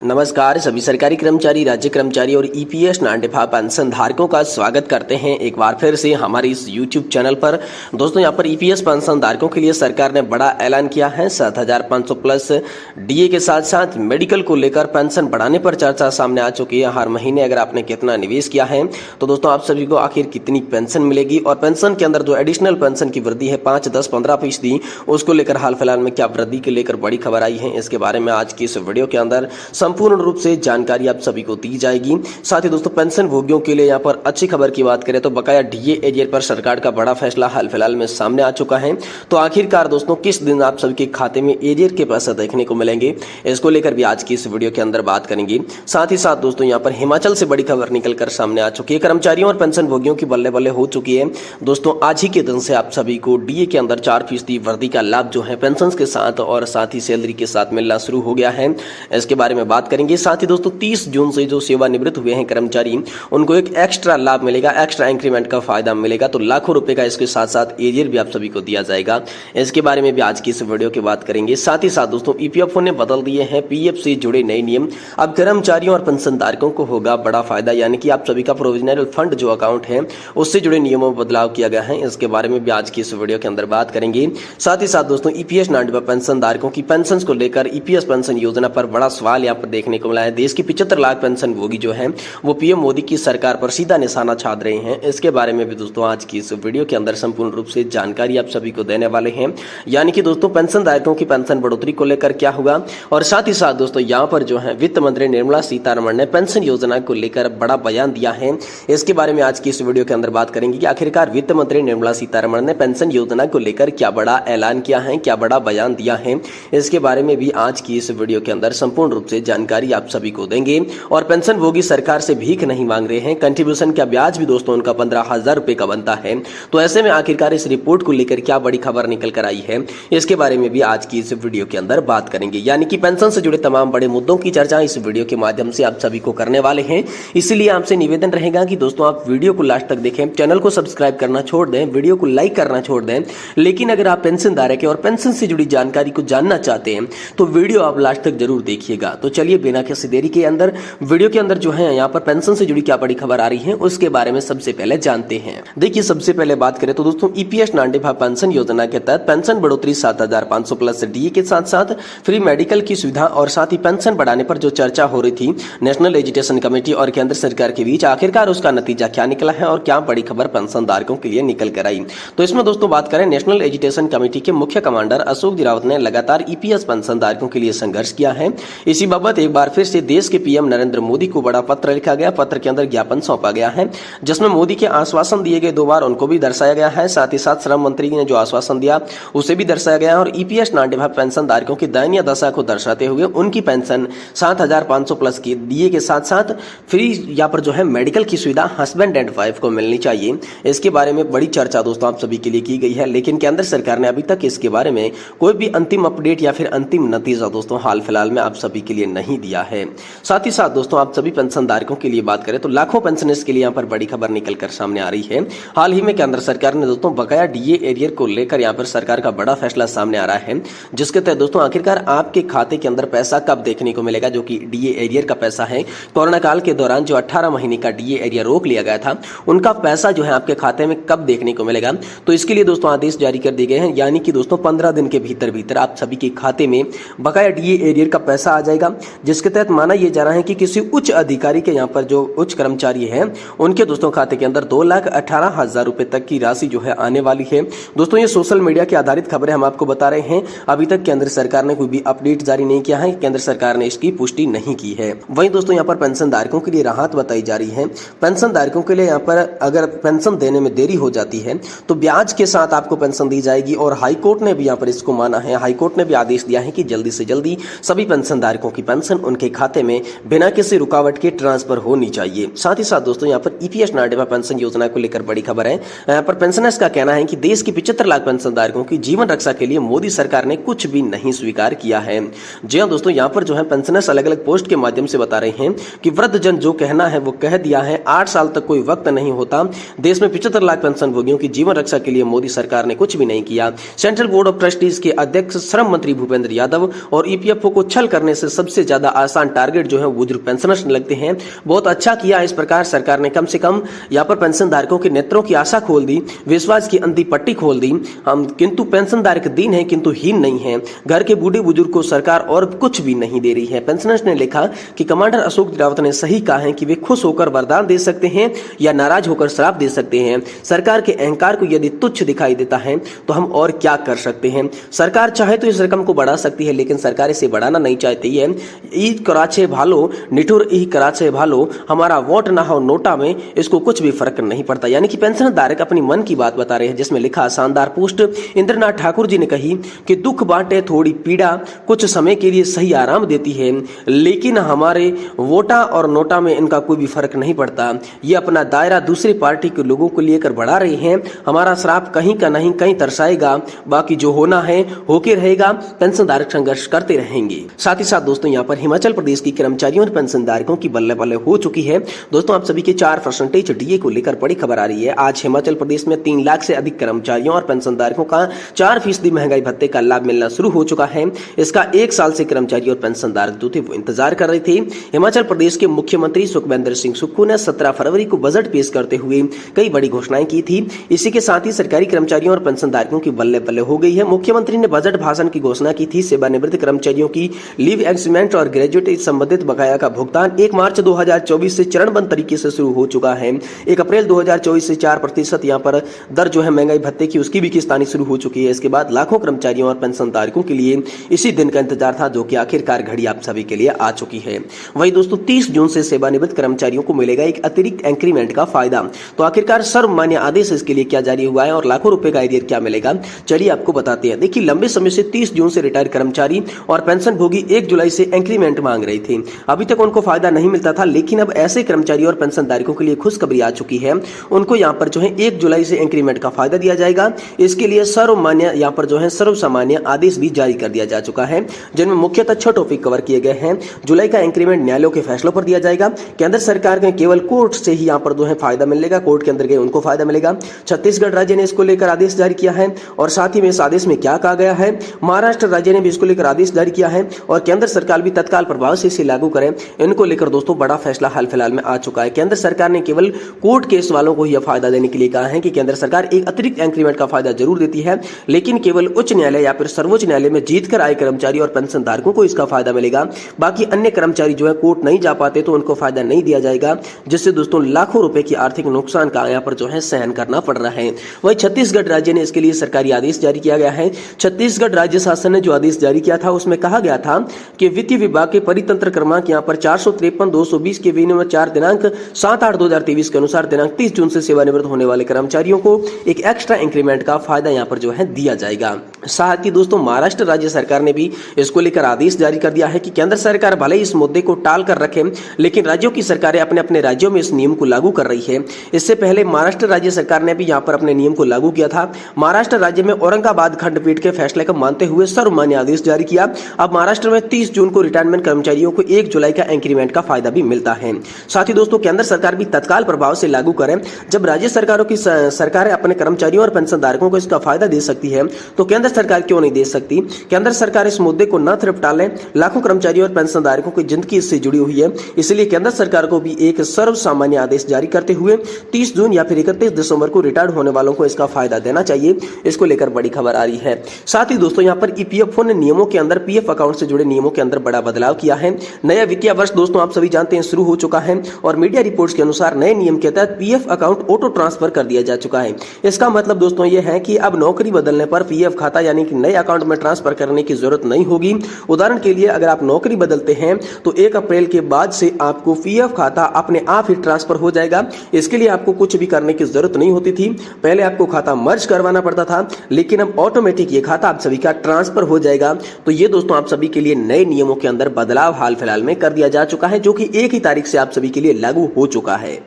नमस्कार। सभी सरकारी कर्मचारी, राज्य कर्मचारी और ईपीएस नान-डिफा पेंशन धारकों का स्वागत करते हैं एक बार फिर से हमारे इस यूट्यूब चैनल पर। दोस्तों, यहाँ पर ईपीएस पेंशन धारकों के लिए सरकार ने बड़ा ऐलान किया है। 7,500 प्लस डीए के साथ साथ मेडिकल को लेकर पेंशन बढ़ाने पर चर्चा सामने आ चुकी है। हर महीने अगर आपने कितना निवेश किया है तो दोस्तों आप सभी को आखिर कितनी पेंशन मिलेगी, और पेंशन के अंदर जो एडिशनल पेंशन की वृद्धि है 5, 10, 15% उसको लेकर हाल फिलहाल में क्या वृद्धि को लेकर बड़ी खबर आई है, इसके बारे में आज की इस वीडियो के अंदर संपूर्ण रूप से जानकारी आप सभी को दी जाएगी। साथ ही दोस्तों, पेंशन भोगियों के लिए यहाँ पर अच्छी खबर की बात करें तो बकाया डीए एरियर पर सरकार का बड़ा फैसला हाल फिलहाल में सामने आ चुका है। तो आखिरकार दोस्तों किस दिन आप सभी के खाते में एरियर के पैसे देखने को मिलेंगे, इसको लेकर भी आज की इस वीडियो के अंदर बात करेंगे। साथ ही साथ दोस्तों, यहाँ पर हिमाचल से बड़ी खबर निकलकर सामने आ चुकी है। कर्मचारियों और पेंशन भोगियों की बल्ले बल्ले हो चुकी है। दोस्तों, आज ही के दिन से आप सभी को डीए के अंदर 4% वृद्धि का लाभ जो है पेंशन के साथ और साथ ही सैलरी के साथ मिलना शुरू हो गया है। इसके बारे में बात करेंगे। साथ ही दोस्तों, 30 जून से जो सेवानिवृत्त हुए हैं कर्मचारी, उनको एक एक्स्ट्रा लाभ मिलेगा, एक्स्ट्रा इंक्रीमेंट का फायदा मिलेगा। तो लाखों रुपए का इसके साथ साथ एरियर भी आप सभी को दिया जाएगा। इसके बारे में भी आज की इस वीडियो की बात करेंगे। साथ ही साथ दोस्तों, ईपीएफओ ने बदल दिए हैं पीएफ से जुड़े नए नियम। अब कर्मचारियों और पेंशनधारकों को होगा बड़ा फायदा, यानी कि आप सभी का प्रोविजनल फंड जो अकाउंट है उससे जुड़े नियमों में बदलाव किया गया है। इसके बारे में भी आज की इस वीडियो के अंदर बात करेंगे। साथ ही साथ दोस्तों, ईपीएस नान-डिफा पेंशनधारकों की पेंशन को लेकर ईपीएस पेंशन योजना पर बड़ा सवाल यहाँ पर देखने को मिला है। देश की 75 लाख पेंशन भोगी जो है वो पीएम मोदी की सरकार पर सीधा निशाना साध रहे हैं। इसके बारे में भी दोस्तों आज की इस वीडियो के अंदर संपूर्ण रूप से जानकारी आप सभी को देने वाले हैं, यानी कि दोस्तों पेंशनधारकों की पेंशन बढ़ोतरी को लेकर क्या होगा। और साथ ही साथ दोस्तों, यहाँ पर जो है वित्त मंत्री निर्मला सीतारमण ने पेंशन योजना को लेकर बड़ा बयान दिया है। इसके बारे में आज की इस वीडियो के अंदर बात करेंगे कि आखिरकार वित्त मंत्री निर्मला सीतारमण ने पेंशन योजना को लेकर क्या बड़ा ऐलान किया है, क्या बड़ा बयान दिया है। इसके बारे में भी आज की इस वीडियो के अंदर संपूर्ण रूप से जानकारी आप सभी को देंगे। और पेंशन भोगी सरकार से भीख नहीं मांग रहे हैं। कंट्रीब्यूशन का ब्याज भी दोस्तों उनका 15,000 रुपए का बनता है। तो ऐसे में आखिरकार इस रिपोर्ट को लेकर क्या बड़ी खबर निकल कर आई है, इसके बारे में भी आज की इस वीडियो के अंदर बात करेंगे। यानी कि पेंशन से जुड़े तमाम बड़े मुद्दों की चर्चा इस वीडियो के माध्यम से आप सभी को करने वाले हैं। इसलिए आपसे निवेदन रहेगा कि दोस्तों आप वीडियो को लास्ट तक देखें, चैनल को सब्सक्राइब करना छोड़ दें, वीडियो को लाइक करना छोड़ दें। लेकिन अगर आप पेंशन धारक हैं और पेंशन से जुड़ी जानकारी को जानना चाहते हैं तो वीडियो आप लास्ट तक जरूर देखिएगा। तो चलिए बिना किसी देरी के अंदर वीडियो के अंदर जो है यहाँ पर पेंशन से जुड़ी क्या बड़ी खबर आ रही है उसके बारे में सबसे पहले जानते हैं। देखिए, सबसे पहले बात करें तो दोस्तों, ईपीएस नान-डिफा पेंशन योजना के तहत पेंशन बढ़ोतरी 7,500 प्लस डीए के साथ साथ फ्री मेडिकल की सुविधा और साथ ही पेंशन बढ़ाने पर जो चर्चा हो रही थी नेशनल एजुकेशन कमेटी और केंद्र सरकार के बीच, आखिरकार उसका नतीजा क्या निकला है और क्या बड़ी खबर पेंशन धारकों के लिए निकल कर आई। तो इसमें दोस्तों बात करें, नेशनल एजुकेशन कमेटी के मुख्य कमांडर अशोक रावत ने लगातार ईपीएस पेंशन धारकों के लिए संघर्ष किया है। इसी बाबत एक बार फिर से देश के पीएम नरेंद्र मोदी को बड़ा पत्र लिखा गया। पत्र के अंदर ज्ञापन सौंपा गया है जिसमें मोदी के आश्वासन दिए गए 2 बार उनको भी दर्शाया गया है। साथ ही साथ श्रम मंत्री ने जो आश्वासन दिया उसे भी दर्शाया गया है। और ईपीएस नान-डिफा पेंशन धारकों की दयनीय दशा को दर्शाते हुए उनकी पेंशन 7,500 प्लस की डीए के साथ साथ फ्री यहाँ पर जो है मेडिकल की सुविधा हस्बैंड एंड वाइफ को मिलनी चाहिए। इसके बारे में बड़ी चर्चा दोस्तों आप सभी के लिए की गई है, लेकिन केंद्र सरकार ने अभी तक इसके बारे में कोई भी अंतिम अपडेट या फिर अंतिम नतीजा दोस्तों हाल फिलहाल में आप सभी के लिए नहीं दिया है। साथ ही साथ दोस्तों, आप सभी पेंशन धारकों के लिए बात करें तो लाखों पेंशनर्स के लिए यहाँ पर बड़ी खबर निकलकर सामने आ रही है। हाल ही में केंद्र सरकार ने दोस्तों बकाया डीए एरियर को लेकर यहाँ पर सरकार का बड़ा फैसला सामने आ रहा है, जिसके तहत दोस्तों आखिरकार आपके खाते के अंदर पैसा कब देखने को मिलेगा, जो कि डीए एरियर का पैसा है। कोरोना काल के दौरान जो 18 महीने का डीए एरियर रोक लिया गया था, उनका पैसा जो है आपके खाते में कब देखने को मिलेगा। तो इसके लिए दोस्तों आदेश जारी कर दिए गए हैं, यानी कि दोस्तों 15 दिन के भीतर आप सभी के खाते में बकाया डीए एरियर का पैसा आ जाएगा। जिसके तहत माना यह जा रहा है कि किसी उच्च अधिकारी के यहाँ पर जो उच्च कर्मचारी हैं उनके दोस्तों खाते के अंदर 2,18,000 रुपए तक की राशि जो है आने वाली है। दोस्तों, ये सोशल मीडिया के आधारित खबरें हम आपको बता रहे हैं। अभी तक केंद्र सरकार ने कोई भी अपडेट जारी नहीं किया है, केंद्र सरकार ने इसकी पुष्टि नहीं की है। वहीं दोस्तों यहाँ पर पेंशन धारकों के लिए राहत बताई जा रही है। पेंशन धारकों के लिए यहाँ पर अगर पेंशन देने में देरी हो जाती है तो ब्याज के साथ आपको पेंशन दी जाएगी। और हाईकोर्ट ने भी यहाँ पर इसको माना है। हाईकोर्ट ने भी आदेश दिया है कि जल्दी से जल्दी सभी पेंशन धारकों की पेंशन उनके खाते में बिना किसी रुकावट के ट्रांसफर होनी चाहिए। साथ ही साथ दोस्तों यहाँ पर ईपीएस नान-डिफा पेंशन योजना को लेकर बड़ी खबर है। यहाँ पर पेंशनर्स का कहना है कि देश की 75 लाख पेंशन धारकों की जीवन रक्षा के लिए मोदी सरकार ने कुछ भी नहीं स्वीकार किया है। जी हाँ दोस्तों, यहाँ पर जो है पेंशनर्स अलग अलग पोस्ट के माध्यम से बता रहे हैं कि वृद्ध जन जो कहना है वो कह दिया है। 8 साल तक कोई वक्त नहीं होता। देश में 75 लाख पेंशन भोगियों की जीवन रक्षा के लिए मोदी सरकार ने कुछ भी नहीं किया। सेंट्रल बोर्ड ऑफ ट्रस्टीज के अध्यक्ष श्रम मंत्री भूपेंद्र यादव और ईपीएफओ को छल करने से सबसे ज्यादा आसान टारगेट जो है बुजुर्ग पेंशनर्स लगते हैं। बहुत अच्छा किया इस प्रकार सरकार ने, कम से कम यहाँ पर पेंशन धारकों के नेत्रों की आशा खोल दी, विश्वास की अंधी पट्टी खोल दी। हम किंतु पेंशन धारक दीन है किंतु हीन नहीं है। घर के बूढ़े बुजुर्ग को सरकार और कुछ भी नहीं दे रही है। पेंशनर्स ने लिखा कि कमांडर अशोक रावत ने सही कहा है कि वे खुश होकर वरदान दे सकते हैं या नाराज होकर श्राप दे सकते हैं। सरकार के अहंकार को यदि तुच्छ दिखाई देता है तो हम और क्या कर सकते हैं। सरकार चाहे तो इस रकम को बढ़ा सकती है, लेकिन सरकार इसे बढ़ाना नहीं चाहती है। ईद कराचे भालो निठुर ई कराचे भालो, हमारा वोट ना हो नोटा में, इसको कुछ भी फर्क नहीं पड़ता। यानी कि पेंशन धारक अपनी मन की बात बता रहे हैं, जिसमें लिखा शानदार पोस्ट इंद्रनाथ ठाकुर जी ने कही कि दुख बांटे थोड़ी पीड़ा, कुछ समय के लिए सही आराम देती है, लेकिन हमारे वोटा और नोटा में इनका कोई भी फर्क नहीं पड़ता। ये अपना दायरा दूसरी पार्टी के लोगों को लेकर बढ़ा रहे हैं। हमारा श्राप कहीं का नहीं कहीं तरसाएगा, बाकी जो होना है होके रहेगा। पेंशन धारक संघर्ष करते रहेंगे। साथ ही साथ दोस्तों यहाँ पर हिमाचल प्रदेश की कर्मचारियों और पेंशन धारकों की बल्ले बल्ले हो चुकी है। दोस्तों आप सभी के 4% डीए को लेकर बड़ी खबर आ रही है। आज हिमाचल प्रदेश में 3 लाख से अधिक कर्मचारियों और पेंशन धारकों का 4% महंगाई भत्ते का लाभ मिलना शुरू हो चुका है। इसका 1 साल से कर्मचारी और पेंशन धारक जो थे वो इंतजार कर रहे थे। हिमाचल प्रदेश के मुख्यमंत्री सुखविंदर सिंह सुक्खू ने 17 फरवरी को बजट पेश करते हुए कई बड़ी घोषणाएं की थी। इसी के साथ ही सरकारी कर्मचारियों और पेंशन धारकों की बल्ले बल्ले हो गई है। मुख्यमंत्री ने बजट भाषण की घोषणा की थी। सेवानिवृत्त कर्मचारियों की लीव एग्रीमेंट और ग्रेजुएट संबंधित बकाया का भुगतान 1 मार्च 2024 से चरणबद्ध तरीके से शुरू हो चुका है। 1 अप्रैल 2024 से 4% यहाँ पर दर जो है महंगाई भत्ते की उसकी भी किस्त आनी शुरू हो चुकी है। इसके बाद लाखों कर्मचारियों और पेंशन धारकों के लिए इसी दिन का इंतजार था, जो कि आखिरकार घड़ी आप सभी के लिए आ चुकी है। वही दोस्तों 30 जून से सेवानिवृत्त कर्मचारियों को मिलेगा एक अतिरिक्त इंक्रीमेंट का फायदा। तो आखिरकार सर्वमान्य आदेश इसके लिए क्या जारी हुआ है और लाखों रुपए का एरियर क्या मिलेगा, चलिए आपको बताते हैं। देखिए लंबे समय से 30 जून से रिटायर कर्मचारी और पेंशन भोगी 1 जुलाई से इंक्रीमेंट मांग रहे थे। अभी तक उनको फायदा नहीं मिलता था, लेकिन अब ऐसे कर्मचारी और पेंशन धारकों के लिए खुशखबरी आ चुकी है। उनको यहाँ पर जो है 1 जुलाई से इंक्रीमेंट का फायदा दिया जाएगा। इसके लिए सर्वमान्य यहाँ पर जो है सर्वसामान्य आदेश भी जारी कर दिया जा चुका है, जिनमें मुख्यतः 6 टॉपिक कवर किए गए हैं। जुलाई का इंक्रीमेंट न्यायालयों के फैसलों पर दिया जाएगा। केंद्र सरकार के केवल कोर्ट से ही यहाँ पर जो है फायदा मिलेगा, कोर्ट के अंदर गए उनको फायदा मिलेगा। छत्तीसगढ़ राज्य ने इसको लेकर आदेश जारी किया है और साथ ही में इस आदेश में क्या कहा गया है, महाराष्ट्र राज्य ने भी इसको लेकर आदेश जारी किया है और केंद्र सरकार भी तत्काल प्रभाव से इसे लागू करें। इनको लेकर दोस्तों बड़ा फैसला हाल फिलहाल में आ चुका है। केंद्र सरकार ने केवल कोर्ट केस वालों को यह फायदा देने के लिए कहा है कि केंद्र सरकार एक अतिरिक्त इंक्रीमेंट का फायदा जरूर देती है, लेकिन केवल उच्च न्यायालय या फिर सर्वोच्च न्यायालय में जीतकर आए कर्मचारी और पेंशन धारकों को इसका फायदा मिलेगा। बाकी अन्य कर्मचारी जो है कोर्ट नहीं जा पाते तो उनको फायदा नहीं दिया जाएगा, जिससे दोस्तों लाखों रुपए की आर्थिक नुकसान का यहाँ पर जो है सहन करना पड़ रहा है। वही छत्तीसगढ़ राज्य ने इसके लिए सरकारी आदेश जारी किया गया है। छत्तीसगढ़ राज्य शासन ने जो आदेश जारी किया था उसमें कहा गया था कि वित्तीय विभाग के परितंत्र क्रमांक यहाँ पर 453/220 के विनिमय 4 दिनांक 7/8/2023 के अनुसार दिनांक 30 जून से सेवानिवृत्त होने वाले कर्मचारियों को एक एक्स्ट्रा इंक्रीमेंट का फायदा यहाँ पर जो है दिया जाएगा। साथ ही दोस्तों महाराष्ट्र राज्य सरकार ने भी इसको लेकर आदेश जारी कर दिया है कि केंद्र सरकार भले इस मुद्दे को टाल कर रखे, लेकिन राज्यों की सरकारें अपने अपने राज्यों में इस नियम को लागू कर रही है। इससे पहले महाराष्ट्र राज्य सरकार ने भी यहाँ पर अपने नियम को लागू किया था। महाराष्ट्र राज्य में औरंगाबाद खंडपीठ के फैसले को मानते हुए सर्वमान्य आदेश जारी किया। अब महाराष्ट्र में 30 जून को रिटायरमेंट कर्मचारियों को 1 जुलाई का इंक्रीमेंट का फायदा भी मिलता है। साथ ही दोस्तों केंद्र सरकार भी तत्काल प्रभाव से लागू करें। जब राज्य सरकारों की सरकारें अपने कर्मचारियों और पेंशन धारकों को इसका फायदा दे सकती है तो केंद्र सरकार क्यों नहीं दे सकती। केंद्र सरकार इस मुद्दे को न सिर्फ टाले, लाखों कर्मचारियों और पेंशन धारकों की जिंदगी इससे जुड़ी हुई है। इसलिए केंद्र सरकार को भी एक सर्व सामान्य आदेश जारी करते हुए 30 जून या फिर 31 दिसंबर को रिटायर्ड होने वालों को इसका फायदा देना चाहिए। इसको लेकर बड़ी खबर आ रही है। साथ ही दोस्तों यहाँ पर ईपीएफओ ने नियमों के अंदर पीएफ अकाउंट से जुड़े नियमों के अंदर बड़ा बदलाव किया है। नया वित्तीय वर्ष दोस्तों आप सभी जानते हैं शुरू हो चुका है और मीडिया रिपोर्ट्स के अनुसार नए नियम के तहत पीएफ अकाउंट ऑटो ट्रांसफर कर दिया जा चुका है। इसका मतलब दोस्तों ये है कि अब नौकरी बदलने पर पीएफ खाता यानी कि नए अकाउंट में ट्रांसफर करने की जरूरत नहीं होगी। उदाहरण के लिए अगर आप नौकरी बदलते हैं तो 1 अप्रैल के बाद से आपको पीएफ खाता अपने आप ही ट्रांसफर हो जाएगा। इसके लिए आपको कुछ भी करने की जरूरत नहीं होती थी। पहले आपको खाता मर्ज करवाना पड़ता था, लेकिन अब ऑटोमेटिक ये खाता आप सभी का ट्रांसफर हो जाएगा। तो ये दोस्तों आप सभी के लिए नए नियमों के अंदर बदलाव हाल फिलहाल में कर दिया जा चुका है, जो कि 1 ही तारीख से आप सभी के लिए लागू हो चुका है।